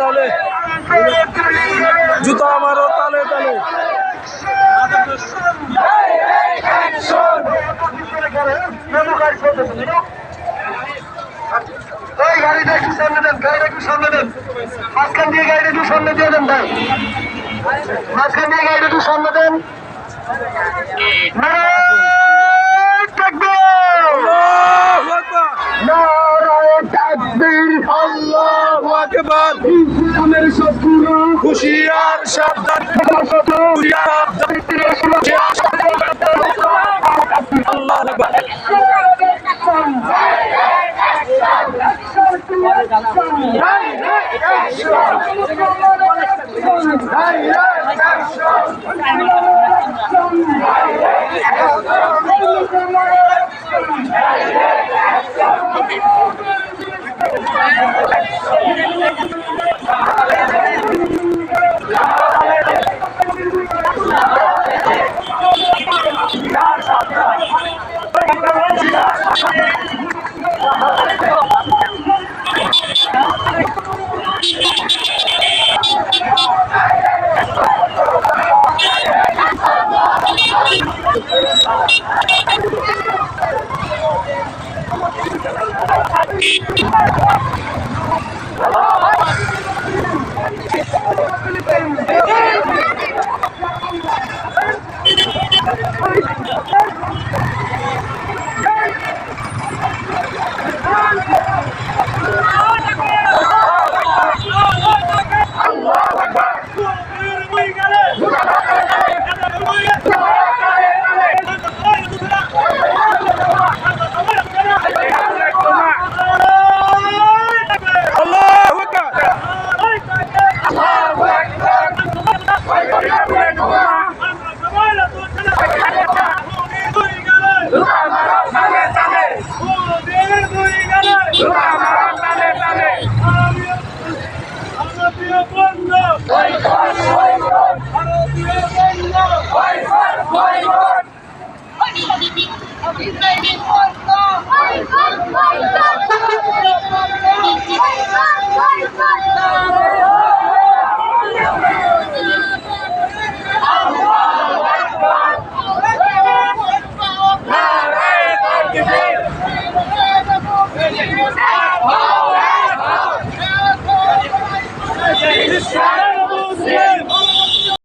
তালে জুতা মারো তালে তালে গাড়িটা একটু সামনে দেন, গাড়িটা একটু সামনে দেন, মাঝখান দিয়ে গাড়িটা একটু সামনে দিয়ে দেন ভাই, মাঝখান দিয়ে গাড়িটা একটু সামনে দেন। হুশিয়ার সাবধান আল্লাহু আকবার Hey!